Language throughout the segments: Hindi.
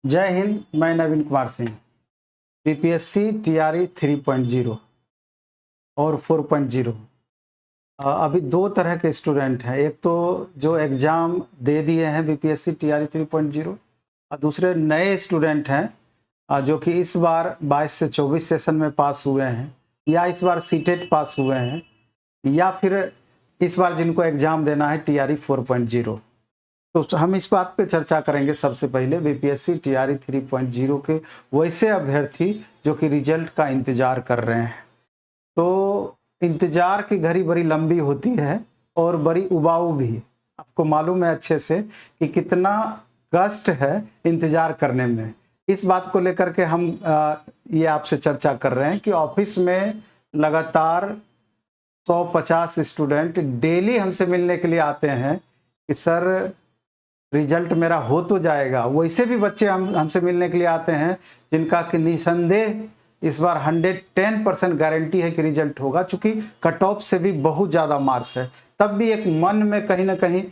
जय हिंद। मैं नवीन कुमार सिंह। बीपीएससी टीआरई 3.0 और 4.0। अभी दो तरह के स्टूडेंट हैं। एक तो जो एग्ज़ाम दे दिए हैं बीपीएससी टीआरई 3.0 और दूसरे नए स्टूडेंट हैं जो कि इस बार 22 से 24 सेशन में पास हुए हैं या इस बार सीटेट पास हुए हैं या फिर इस बार जिनको एग्ज़ाम देना है टीआरई 4.0। तो हम इस बात पे चर्चा करेंगे। सबसे पहले बीपीएससी टीआरई 3.0 के वैसे अभ्यर्थी जो कि रिजल्ट का इंतज़ार कर रहे हैं। तो इंतज़ार की घड़ी बड़ी लंबी होती है और बड़ी उबाऊ भी। आपको मालूम है अच्छे से कि कितना कष्ट है इंतज़ार करने में। इस बात को लेकर के हम ये आपसे चर्चा कर रहे हैं कि ऑफिस में लगातार 150 स्टूडेंट डेली हमसे मिलने के लिए आते हैं कि सर रिजल्ट मेरा हो तो जाएगा। वैसे भी बच्चे हमसे मिलने के लिए आते हैं जिनका कि निसंदेह इस बार 110% गारंटी है कि रिजल्ट होगा, चूँकि कट ऑफ से भी बहुत ज़्यादा मार्क्स है। तब भी एक मन में कहीं ना कहीं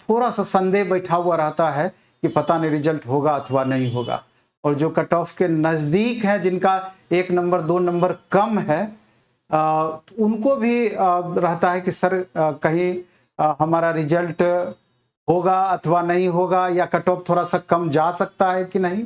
थोड़ा सा संदेह बैठा हुआ रहता है कि पता नहीं रिजल्ट होगा अथवा नहीं होगा। और जो कट ऑफ के नज़दीक हैं, जिनका 1 नंबर 2 नंबर कम है, उनको भी रहता है कि सर कहीं हमारा रिजल्ट होगा अथवा नहीं होगा या कट ऑफ थोड़ा सा कम जा सकता है कि नहीं।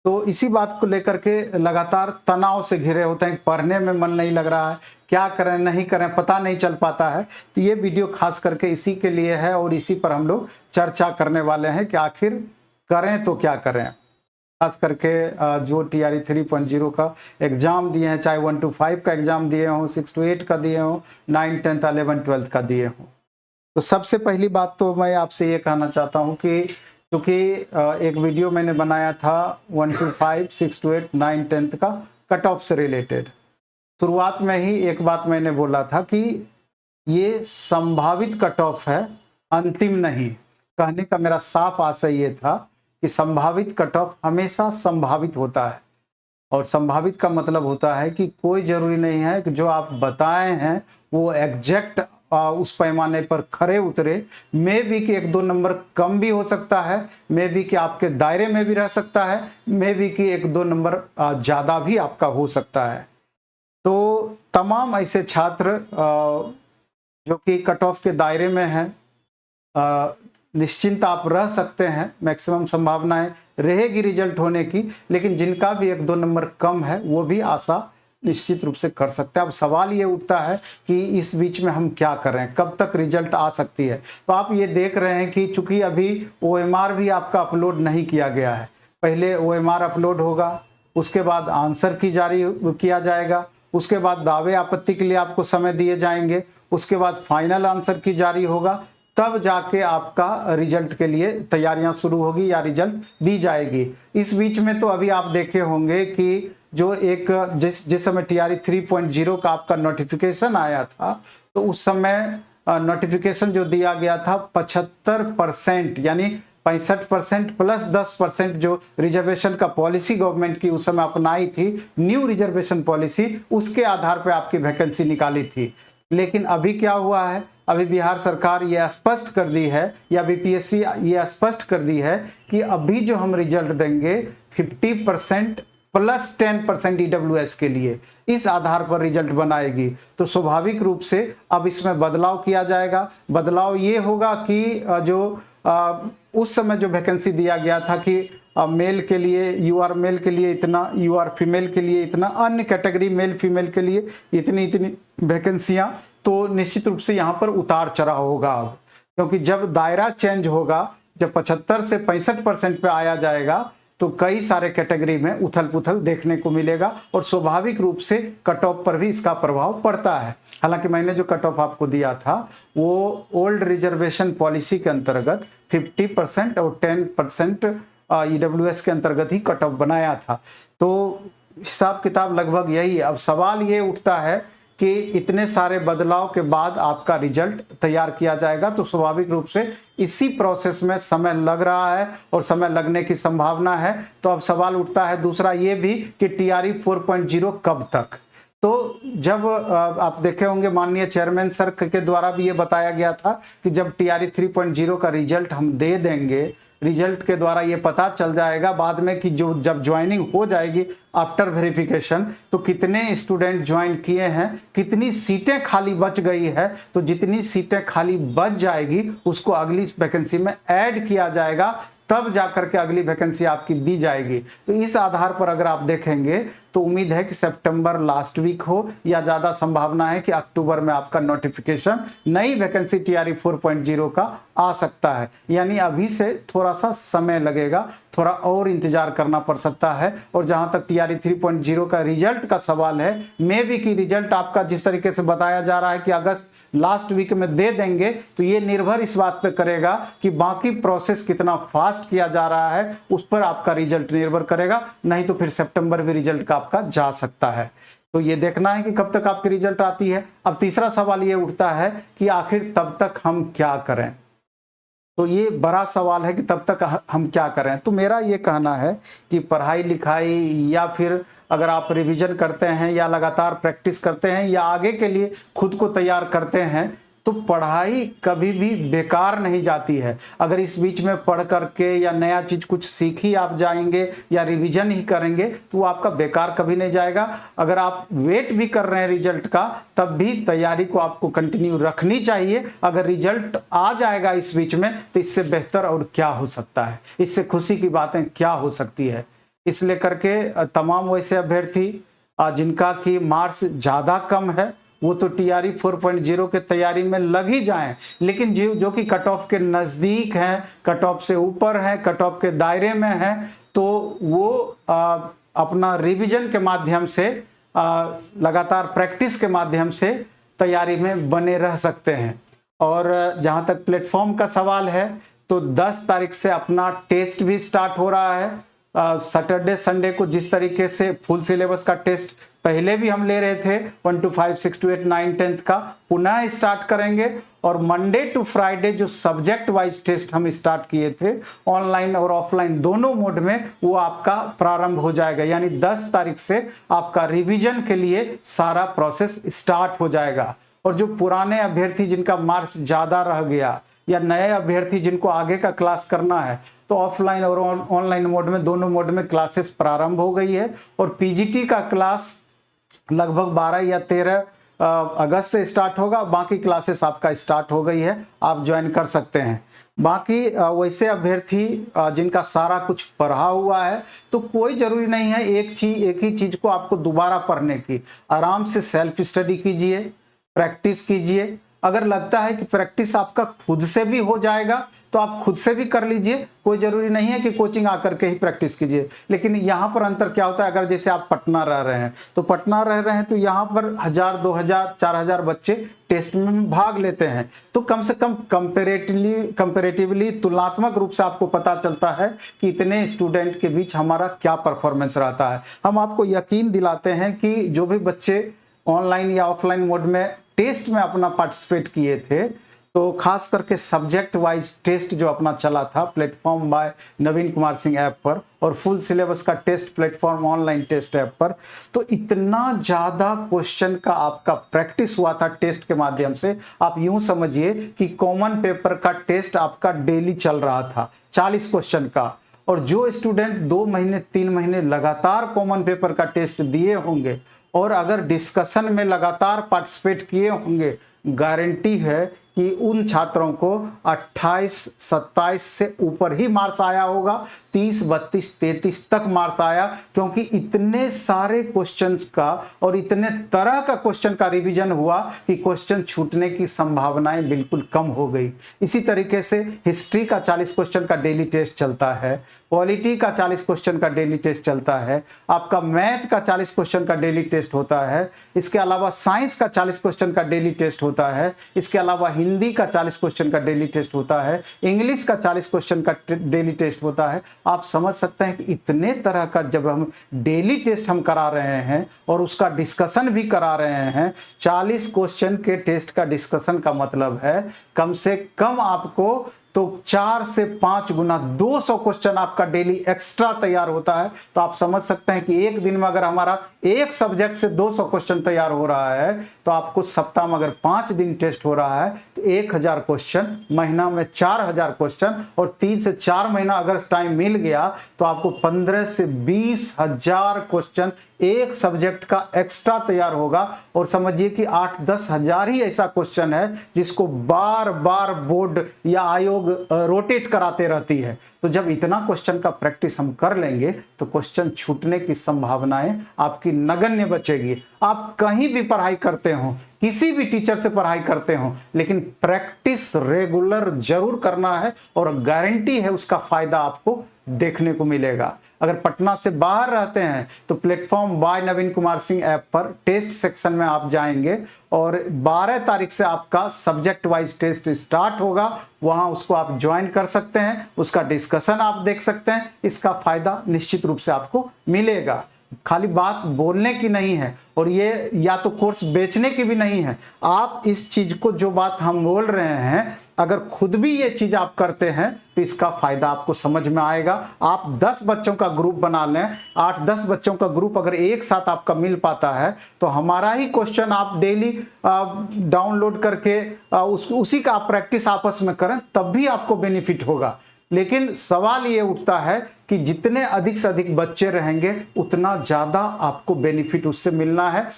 तो इसी बात को लेकर के लगातार तनाव से घिरे होते हैं। पढ़ने में मन नहीं लग रहा है, क्या करें नहीं करें पता नहीं चल पाता है। तो ये वीडियो खास करके इसी के लिए है और इसी पर हम लोग चर्चा करने वाले हैं कि आखिर करें तो क्या करें। खास करके जो टीआरई 3.0 का एग्ज़ाम दिए हैं, चाहे 1 to 5 का एग्ज़ाम दिए हों, 6 to 8 का दिए हों, 9, 10, 11, 12 का दिए हों। तो सबसे पहली बात तो मैं आपसे ये कहना चाहता हूँ कि क्योंकि एक वीडियो मैंने बनाया था 1 to 5, 6 to 8, 9, 10 का कट ऑफ से रिलेटेड। शुरुआत में ही एक बात मैंने बोला था कि ये संभावित कट ऑफ है, अंतिम नहीं। कहने का मेरा साफ आशय ये था कि संभावित कट ऑफ हमेशा संभावित होता है और संभावित का मतलब होता है कि कोई ज़रूरी नहीं है कि जो आप बताए हैं वो एग्जैक्ट उस पैमाने पर खरे उतरे। मे भी कि 1-2 नंबर कम भी हो सकता है, मे भी कि आपके दायरे में भी रह सकता है, मे भी कि 1-2 नंबर ज़्यादा भी आपका हो सकता है। तो तमाम ऐसे छात्र जो कि कट ऑफ के दायरे में हैं, निश्चिंत आप रह सकते हैं। मैक्सिमम संभावनाएं रहेगी रिजल्ट होने की, लेकिन जिनका भी 1-2 नंबर कम है वो भी आशा निश्चित रूप से कर सकते हैं। अब सवाल ये उठता है कि इस बीच में हम क्या करें, कब तक रिजल्ट आ सकती है। तो आप ये देख रहे हैं कि चूंकि अभी OMR भी आपका अपलोड नहीं किया गया है। पहले OMR अपलोड होगा, उसके बाद आंसर की जारी किया जाएगा, उसके बाद दावे आपत्ति के लिए आपको समय दिए जाएंगे, उसके बाद फाइनल आंसर की जारी होगा, तब जाके आपका रिजल्ट के लिए तैयारियां शुरू होगी या रिजल्ट दी जाएगी। इस बीच में तो अभी आप देखे होंगे कि जो एक जिस समय टीआरई 3.0 का आपका नोटिफिकेशन आया था, तो उस समय नोटिफिकेशन जो दिया गया था 75% यानी 65% प्लस 10% जो रिजर्वेशन का पॉलिसी गवर्नमेंट की उस समय अपनाई थी, न्यू रिजर्वेशन पॉलिसी, उसके आधार पर आपकी वैकेंसी निकाली थी। लेकिन अभी क्या हुआ है, अभी बिहार सरकार ये स्पष्ट कर दी है या बीपीएससी ये स्पष्ट कर दी है कि अभी जो हम रिजल्ट देंगे 50% प्लस 10% ईडब्ल्यूएस के लिए, इस आधार पर रिजल्ट बनाएगी। तो स्वाभाविक रूप से अब इसमें बदलाव किया जाएगा। बदलाव ये होगा कि जो उस समय जो वैकेंसी दिया गया था कि मेल के लिए यूआर मेल के लिए इतना, यूआर फीमेल के लिए इतना, अन्य कैटेगरी मेल फीमेल के लिए इतनी इतनी वैकेंसियां, तो निश्चित रूप से यहाँ पर उतार चढ़ाव होगा अब। क्योंकि जब दायरा चेंज होगा, जब 75 से 65% पे आया जाएगा, तो कई सारे कैटेगरी में उथल पुथल देखने को मिलेगा और स्वाभाविक रूप से कट ऑफ पर भी इसका प्रभाव पड़ता है। हालांकि मैंने जो कट ऑफ आपको दिया था वो ओल्ड रिजर्वेशन पॉलिसी के अंतर्गत 50% और 10% ईडब्ल्यूएस के अंतर्गत ही कट ऑफ बनाया था। तो हिसाब किताब लगभग यही है। अब सवाल ये उठता है कि इतने सारे बदलाव के बाद आपका रिजल्ट तैयार किया जाएगा, तो स्वाभाविक रूप से इसी प्रोसेस में समय लग रहा है और समय लगने की संभावना है। तो अब सवाल उठता है दूसरा ये भी कि टीआरई 4.0 कब तक। तो जब आप देखे होंगे माननीय चेयरमैन सर के द्वारा भी ये बताया गया था कि जब टीआरई 3.0 का रिजल्ट हम दे देंगे रिजल्ट के द्वारा ये पता चल जाएगा बाद में कि जो जब ज्वाइनिंग हो जाएगी आफ्टर वेरिफिकेशन, तो कितने स्टूडेंट ज्वाइन किए हैं, कितनी सीटें खाली बच गई है। तो जितनी सीटें खाली बच जाएगी उसको अगली वैकेंसी में ऐड किया जाएगा, तब जाकर के अगली वैकेंसी आपकी दी जाएगी। तो इस आधार पर अगर आप देखेंगे तो उम्मीद है कि सितंबर लास्ट वीक हो या ज़्यादा संभावना है कि अक्टूबर में आपका नोटिफिकेशन नई वैकेंसी टीआरई 4.0 का आ सकता है। यानी अभी से थोड़ा सा समय लगेगा, थोड़ा और इंतजार करना पड़ सकता है। और जहां तक टीआरई 3.0 का रिजल्ट का सवाल है, मे बी की रिजल्ट आपका जिस तरीके से बताया जा रहा है कि अगस्त लास्ट वीक में दे देंगे, तो ये निर्भर इस बात पे करेगा कि बाकी प्रोसेस कितना फास्ट किया जा रहा है, उस पर आपका रिजल्ट निर्भर करेगा। नहीं तो फिर सितंबर भी रिजल्ट का आपका जा सकता है। तो ये देखना है कि कब तक आपकी रिजल्ट आती है। अब तीसरा सवाल ये उठता है कि आखिर तब तक हम क्या करें। तो ये बड़ा सवाल है कि तब तक हम क्या करें। तो मेरा ये कहना है कि पढ़ाई लिखाई या फिर अगर आप रिवीजन करते हैं या लगातार प्रैक्टिस करते हैं या आगे के लिए खुद को तैयार करते हैं, तो पढ़ाई कभी भी बेकार नहीं जाती है। अगर इस बीच में पढ़ करके या नया चीज कुछ सीख ही आप जाएंगे या रिवीजन ही करेंगे तो वो आपका बेकार कभी नहीं जाएगा। अगर आप वेट भी कर रहे हैं रिजल्ट का, तब भी तैयारी को आपको कंटिन्यू रखनी चाहिए। अगर रिजल्ट आ जाएगा इस बीच में तो इससे बेहतर और क्या हो सकता है, इससे खुशी की बातें क्या हो सकती है। इसलिए करके तमाम वैसे अभ्यर्थी जिनका कि मार्क्स ज़्यादा कम है वो तो टीआरई 4.0 के तैयारी में लग ही जाएं, लेकिन जो कि कट ऑफ के नज़दीक हैं, कट ऑफ से ऊपर हैं, कट ऑफ के दायरे में हैं, तो वो अपना रिवीजन के माध्यम से लगातार प्रैक्टिस के माध्यम से तैयारी में बने रह सकते हैं। और जहाँ तक प्लेटफॉर्म का सवाल है तो 10 तारीख से अपना टेस्ट भी स्टार्ट हो रहा है। सैटरडे संडे को जिस तरीके से फुल सिलेबस का टेस्ट पहले भी हम ले रहे थे 1 to 5, 6 to 8, 9, 10 का पुनः स्टार्ट करेंगे। और मंडे टू फ्राइडे जो सब्जेक्ट वाइज टेस्ट हम स्टार्ट किए थे ऑनलाइन और ऑफलाइन दोनों मोड में, वो आपका प्रारंभ हो जाएगा। यानी 10 तारीख से आपका रिवीजन के लिए सारा प्रोसेस स्टार्ट हो जाएगा। और जो पुराने अभ्यर्थी जिनका मार्क्स ज़्यादा रह गया या नए अभ्यर्थी जिनको आगे का क्लास करना है, तो ऑफलाइन और ऑनलाइन मोड में दोनों मोड में क्लासेस प्रारंभ हो गई है। और पीजीटी का क्लास लगभग 12 या 13 अगस्त से स्टार्ट होगा। बाकी क्लासेस आपका स्टार्ट हो गई है, आप ज्वाइन कर सकते हैं। बाकी वैसे अभ्यर्थी जिनका सारा कुछ पढ़ा हुआ है, तो कोई ज़रूरी नहीं है एक ही चीज़ को आपको दोबारा पढ़ने की। आराम से सेल्फ स्टडी कीजिए, प्रैक्टिस कीजिए। अगर लगता है कि प्रैक्टिस आपका खुद से भी हो जाएगा तो आप खुद से भी कर लीजिए, कोई ज़रूरी नहीं है कि कोचिंग आकर के ही प्रैक्टिस कीजिए। लेकिन यहाँ पर अंतर क्या होता है, अगर जैसे आप पटना रह रहे हैं तो पटना रह रहे हैं तो यहाँ पर 1000, 2000, 4000 बच्चे टेस्ट में भाग लेते हैं। तो कम से कम कंपेरेटिवली तुलनात्मक रूप से आपको पता चलता है कि इतने स्टूडेंट के बीच हमारा क्या परफॉर्मेंस रहता है। हम आपको यकीन दिलाते हैं कि जो भी बच्चे ऑनलाइन या ऑफलाइन मोड में टेस्ट में अपना पार्टिसिपेट किए थे, तो खास करके सब्जेक्ट वाइज टेस्ट जो अपना चला था platform by Naveen Kumar Singh app पर, और फुल सिलेबस का test platform online test app पर, तो इतना ज़्यादा क्वेश्चन का आपका प्रैक्टिस हुआ था टेस्ट के माध्यम से। आप यूं समझिए कि कॉमन पेपर का टेस्ट आपका डेली चल रहा था 40 क्वेश्चन का। और जो स्टूडेंट 2 महीने 3 महीने लगातार कॉमन पेपर का टेस्ट दिए होंगे और अगर डिस्कशन में लगातार पार्टिसिपेट किए होंगे, गारंटी है कि उन छात्रों को 28, 27 से ऊपर ही मार्क्स आया होगा। 30, 32, 33 तक मार्क्स आया, क्योंकि इतने सारे क्वेश्चंस का और इतने तरह का क्वेश्चन का रिवीजन हुआ कि क्वेश्चन छूटने की संभावनाएं बिल्कुल कम हो गई। इसी तरीके से हिस्ट्री का 40 क्वेश्चन का डेली टेस्ट चलता है, पॉलिटी का 40 क्वेश्चन का डेली टेस्ट चलता है, आपका मैथ का 40 क्वेश्चन का डेली टेस्ट होता है, इसके अलावा साइंस का 40 क्वेश्चन का डेली टेस्ट होता है, इसके अलावा हिंदी का 40 क्वेश्चन का डेली टेस्ट होता है, इंग्लिश का 40 क्वेश्चन का डेली टेस्ट होता है। आप समझ सकते हैं कि इतने तरह का जब हम डेली टेस्ट हम करा रहे हैं और उसका डिस्कशन भी करा रहे हैं, 40 क्वेश्चन के टेस्ट का डिस्कशन का मतलब है कम से कम आपको तो 4 से 5 गुना 200 क्वेश्चन आपका डेली एक्स्ट्रा तैयार होता है। तो आप समझ सकते हैं कि एक दिन में अगर हमारा एक सब्जेक्ट से 200 क्वेश्चन तैयार हो रहा है, तो आपको सप्ताह में अगर 5 दिन टेस्ट हो रहा है तो 1000 क्वेश्चन, महीना में 4000 क्वेश्चन, और 3 से 4 महीना अगर टाइम मिल गया तो आपको 15 से 20,000 क्वेश्चन एक सब्जेक्ट का एक्स्ट्रा तैयार होगा। और समझिए कि 8-10 हजार ही ऐसा क्वेश्चन है जिसको बार बार बोर्ड या आयोग रोटेट कराते रहती है। तो जब इतना क्वेश्चन का प्रैक्टिस हम कर लेंगे तो क्वेश्चन छूटने की संभावनाएं आपकी नगण्य बचेगी। आप कहीं भी पढ़ाई करते हो, किसी भी टीचर से पढ़ाई करते हो, लेकिन प्रैक्टिस रेगुलर जरूर करना है और गारंटी है उसका फायदा आपको देखने को मिलेगा। अगर पटना से बाहर रहते हैं तो platform by Naveen Kumar Singh app पर टेस्ट सेक्शन में आप जाएंगे और 12 तारीख से आपका सब्जेक्ट वाइज टेस्ट स्टार्ट होगा। वहां उसको आप ज्वाइन कर सकते हैं, उसका डिस्कशन आप देख सकते हैं। इसका फायदा निश्चित रूप से आपको मिलेगा। खाली बात बोलने की नहीं है और ये या तो कोर्स बेचने की भी नहीं है। आप इस चीज को, जो बात हम बोल रहे हैं, अगर खुद भी ये चीज आप करते हैं तो इसका फायदा आपको समझ में आएगा। आप 10 बच्चों का ग्रुप बना लें, 8-10 बच्चों का ग्रुप अगर एक साथ आपका मिल पाता है तो हमारा ही क्वेश्चन आप डेली डाउनलोड करके उसी का आप प्रैक्टिस आपस में करें, तब भी आपको बेनिफिट होगा। लेकिन सवाल ये उठता है कि जितने अधिक से अधिक बच्चे रहेंगे उतना ज्यादा आपको बेनिफिट उससे मिलना है।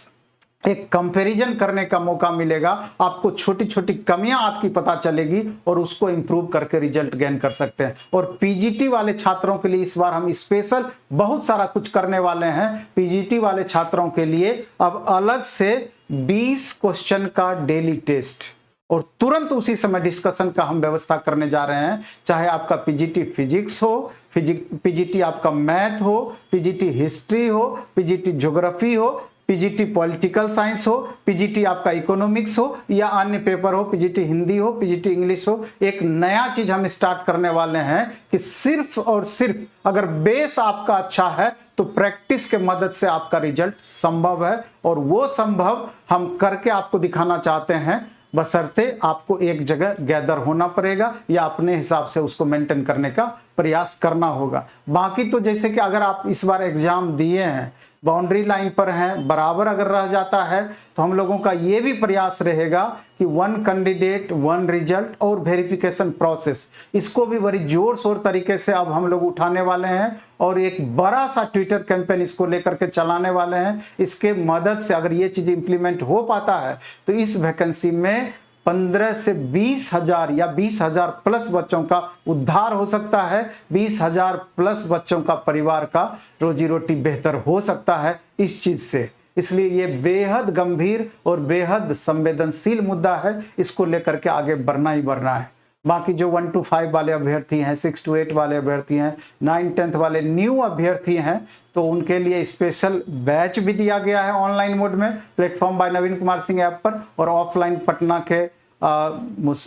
एक कंपैरिजन करने का मौका मिलेगा, आपको छोटी छोटी कमियां आपकी पता चलेगी और उसको इंप्रूव करके रिजल्ट गेन कर सकते हैं। और पीजीटी वाले छात्रों के लिए इस बार हम स्पेशल बहुत सारा कुछ करने वाले हैं। पीजीटी वाले छात्रों के लिए अब अलग से 20 क्वेश्चन का डेली टेस्ट और तुरंत उसी समय डिस्कशन का हम व्यवस्था करने जा रहे हैं। चाहे आपका पीजीटी फिजिक्स हो, पीजीटी आपका मैथ हो, पीजीटी हिस्ट्री हो, पीजीटी ज्योग्राफी हो, पीजीटी पॉलिटिकल साइंस हो, पीजीटी आपका इकोनॉमिक्स हो या अन्य पेपर हो, पीजीटी हिंदी हो, पीजीटी इंग्लिश हो। एक नया चीज हम स्टार्ट करने वाले हैं कि सिर्फ और सिर्फ अगर बेस आपका अच्छा है तो प्रैक्टिस के मदद से आपका रिजल्ट संभव है। और वो संभव हम करके आपको दिखाना चाहते हैं, बशर्ते आपको एक जगह गैदर होना पड़ेगा या अपने हिसाब से उसको मेंटेन करने का प्रयास करना होगा। बाकी तो जैसे कि अगर आप इस बार एग्जाम दिए हैं, बाउंड्री लाइन पर हैं, बराबर अगर रह जाता है तो हम लोगों का ये भी प्रयास रहेगा कि 1 कैंडिडेट 1 रिजल्ट और वेरिफिकेशन प्रोसेस, इसको भी बड़ी जोर शोर तरीके से अब हम लोग उठाने वाले हैं और एक बड़ा सा ट्विटर कैंपेन इसको लेकर के चलाने वाले हैं। इसके मदद से अगर ये चीज इंप्लीमेंट हो पाता है तो इस वैकेंसी में 15 से 20,000 या 20,000 प्लस बच्चों का उद्धार हो सकता है। 20,000 प्लस बच्चों का परिवार का रोजी रोटी बेहतर हो सकता है इस चीज से। इसलिए ये बेहद गंभीर और बेहद संवेदनशील मुद्दा है, इसको लेकर के आगे बढ़ना ही बढ़ना है। बाकी जो 1 to 5 वाले अभ्यर्थी हैं, 6 to 8 वाले अभ्यर्थी हैं, 9-10 वाले न्यू अभ्यर्थी हैं, तो उनके लिए स्पेशल बैच भी दिया गया है ऑनलाइन मोड में platform by Naveen Kumar Singh app पर। और ऑफलाइन पटना के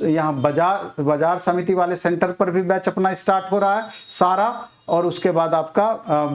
यहाँ बाजार समिति वाले सेंटर पर भी बैच अपना स्टार्ट हो रहा है सारा। और उसके बाद आपका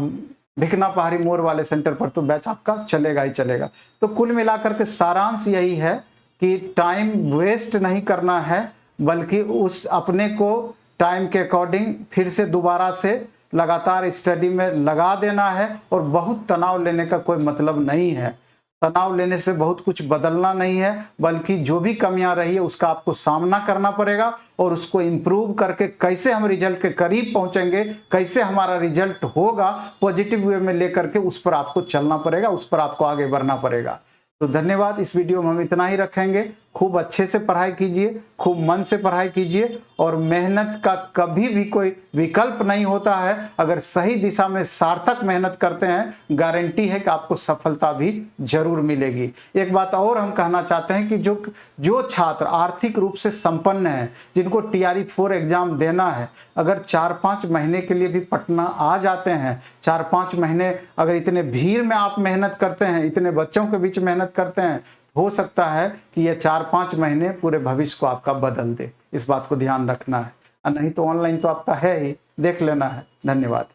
भिकना पहाड़ी मोड़ वाले सेंटर पर तो बैच आपका चलेगा ही चलेगा। तो कुल मिलाकर के सारांश यही है कि टाइम वेस्ट नहीं करना है, बल्कि उस अपने को टाइम के अकॉर्डिंग फिर से दोबारा से लगातार स्टडी में लगा देना है। और बहुत तनाव लेने का कोई मतलब नहीं है। तनाव लेने से बहुत कुछ बदलना नहीं है, बल्कि जो भी कमियां रही है उसका आपको सामना करना पड़ेगा और उसको इम्प्रूव करके कैसे हम रिजल्ट के करीब पहुंचेंगे, कैसे हमारा रिजल्ट होगा पॉजिटिव वे में लेकर के, उस पर आपको चलना पड़ेगा, उस पर आपको आगे बढ़ना पड़ेगा। तो धन्यवाद। इस वीडियो में हम इतना ही रखेंगे। खूब अच्छे से पढ़ाई कीजिए, खूब मन से पढ़ाई कीजिए और मेहनत का कभी भी कोई विकल्प नहीं होता है। अगर सही दिशा में सार्थक मेहनत करते हैं, गारंटी है कि आपको सफलता भी जरूर मिलेगी। एक बात और हम कहना चाहते हैं कि जो छात्र आर्थिक रूप से संपन्न हैं, जिनको TRE 4 एग्जाम देना है, अगर 4-5 महीने के लिए भी पटना आ जाते हैं, 4-5 महीने अगर इतने भीड़ में आप मेहनत करते हैं, इतने बच्चों के बीच मेहनत करते हैं, हो सकता है कि ये 4-5 महीने पूरे भविष्य को आपका बदल दे। इस बात को ध्यान रखना है। नहीं तो ऑनलाइन तो आपका है ही, देख लेना है। धन्यवाद।